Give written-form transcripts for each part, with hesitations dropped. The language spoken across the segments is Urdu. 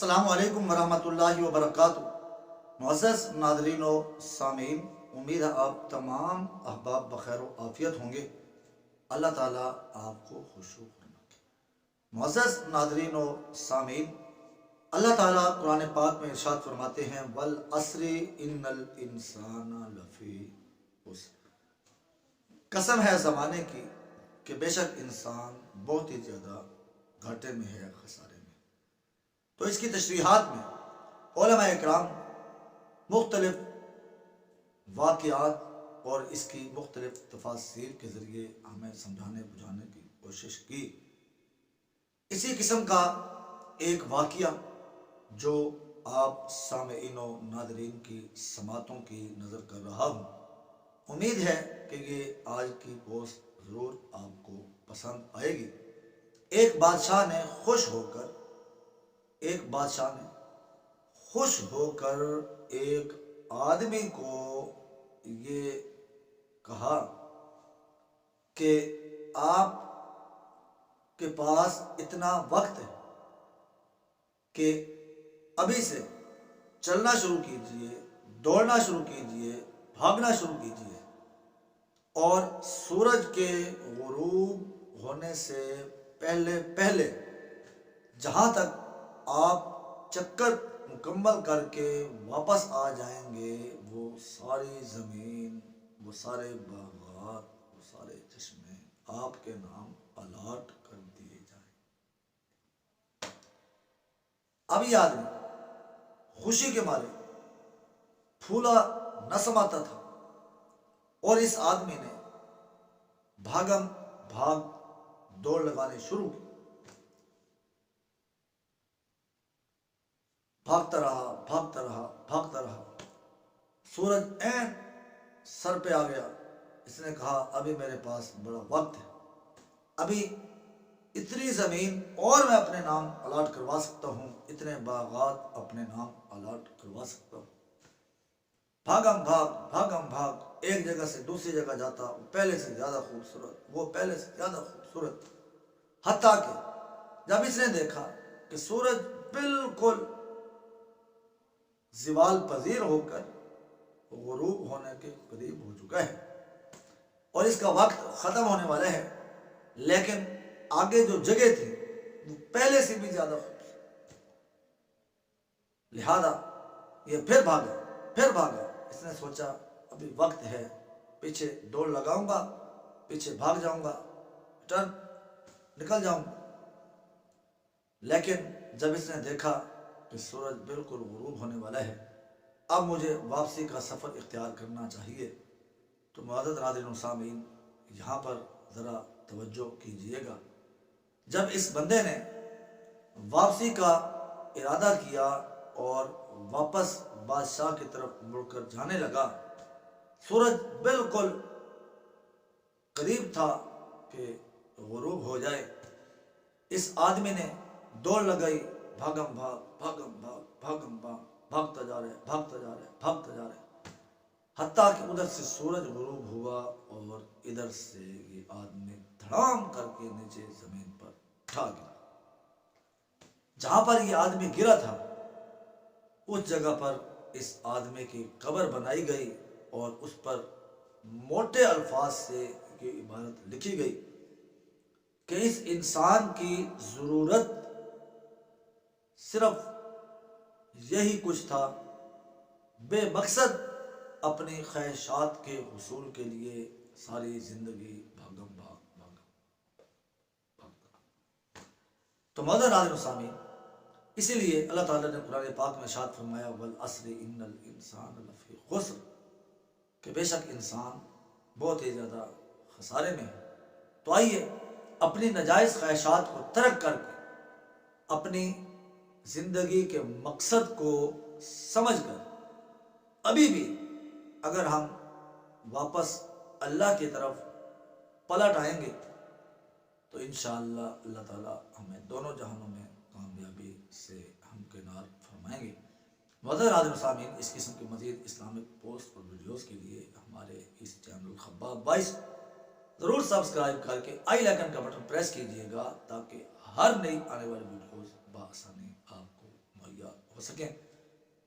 السلام علیکم ورحمۃ اللہ وبرکاتہ۔ معزز ناظرین و سامعین، امید ہے آپ تمام احباب بخیر و عافیت ہوں گے۔ اللہ تعالیٰ آپ کو خوش و خرم رکھے۔ معزز ناظرین و سامعین، اللہ تعالیٰ قرآن پاک میں ارشاد فرماتے ہیں والعصر ان الانسان لفی خسر۔ قسم ہے زمانے کی کہ بے شک انسان بہت ہی زیادہ گھاٹے میں ہے، خسارے میں۔ تو اس کی تشریحات میں علماء اکرام مختلف واقعات اور اس کی مختلف تفاسیر کے ذریعے ہمیں سمجھانے بجھانے کی کوشش کی۔ اسی قسم کا ایک واقعہ جو آپ سامعین و ناظرین کی سماعتوں کی نظر کر رہا ہوں، امید ہے کہ یہ آج کی پوسٹ ضرور آپ کو پسند آئے گی۔ ایک بادشاہ نے خوش ہو کر ایک آدمی کو یہ کہا کہ آپ کے پاس اتنا وقت ہے کہ ابھی سے چلنا شروع کیجئے، دوڑنا شروع کیجئے، بھاگنا شروع کیجئے، اور سورج کے غروب ہونے سے پہلے جہاں تک آپ چکر مکمل کر کے واپس آ جائیں گے، وہ ساری زمین، وہ سارے باغات، وہ سارے چشمے آپ کے نام الاٹ کر دیے جائیں۔ اب یہ آدمی خوشی کے مارے پھولا نہ سماتا تھا، اور اس آدمی نے بھاگم بھاگ دوڑ لگانے شروع کی۔ بھاگتا رہا، سورج عین سر پہ آ گیا۔ اس نے کہا ابھی میرے پاس بڑا وقت ہے، ابھی اتنی زمین اور میں اپنے نام الاٹ کروا سکتا ہوں، اتنے باغات اپنے نام الاٹ کروا سکتا ہوں۔ بھاگم بھاگ ایک جگہ سے دوسری جگہ جاتا، وہ پہلے سے زیادہ خوبصورت، حتیٰ کہ جب اس نے دیکھا کہ سورج بالکل زوال پذیر ہو کر غروب ہونے کے قریب ہو چکا ہے اور اس کا وقت ختم ہونے والا ہے، لیکن آگے جو جگہ تھی وہ پہلے سے بھی زیادہ خوبصورت، لہذا یہ پھر بھاگا۔ اس نے سوچا ابھی وقت ہے، پیچھے دوڑ لگاؤں گا، پیچھے بھاگ جاؤں گا، نکل جاؤں گا۔ لیکن جب اس نے دیکھا کہ سورج بالکل غروب ہونے والا ہے، اب مجھے واپسی کا سفر اختیار کرنا چاہیے، تو معزز ناظرین و سامعین یہاں پر ذرا توجہ کیجئے گا۔ جب اس بندے نے واپسی کا ارادہ کیا اور واپس بادشاہ کی طرف مڑ کر جانے لگا، سورج بالکل قریب تھا کہ غروب ہو جائے۔ اس آدمی نے دوڑ لگائی، بھاگم بھاگ، بھاگتا جا رہے، حتیٰ کہ ادھر سے سورج غروب ہوا اور ادھر سے یہ آدمی دھڑام کر کے نیچے زمین پر اٹھا گیا۔ جہاں پر یہ آدمی گرا تھا اس جگہ پر اس آدمی کی قبر بنائی گئی اور اس پر موٹے الفاظ سے یہ عبارت لکھی گئی کہ اس انسان کی ضرورت صرف یہی کچھ تھا، بے مقصد اپنی خواہشات کے حصول کے لیے ساری زندگی بھاگم بھاگ۔ تو معزز ناظرین و سامعین، اسی لیے اللہ تعالیٰ نے قرآن پاک میں ارشاد فرمایا والعصر ان الانسان لفی خسر، کہ بے شک انسان بہت ہی زیادہ خسارے میں ہے۔ تو آئیے اپنی ناجائز خواہشات کو ترک کر کے اپنی زندگی کے مقصد کو سمجھ کر ابھی بھی اگر ہم واپس اللہ کی طرف پلٹ آئیں گے تو انشاءاللہ اللہ تعالیٰ ہمیں دونوں جہانوں میں کامیابی سے ہمکنار فرمائیں گے۔ معزز ناظرین و سامعین، اس قسم کی مزید اسلامک پوسٹ اور ویڈیوز کے لیے ہمارے اس چینل خباب 22 ضرور سبسکرائب کر کے آئی آئیکن کا بٹن پریس کیجئے گا تاکہ ہر نئی آنے والی ویڈیوز بآسانی آپ کو ہو سکیں۔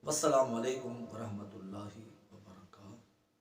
والسلام علیکم ورحمۃ اللہ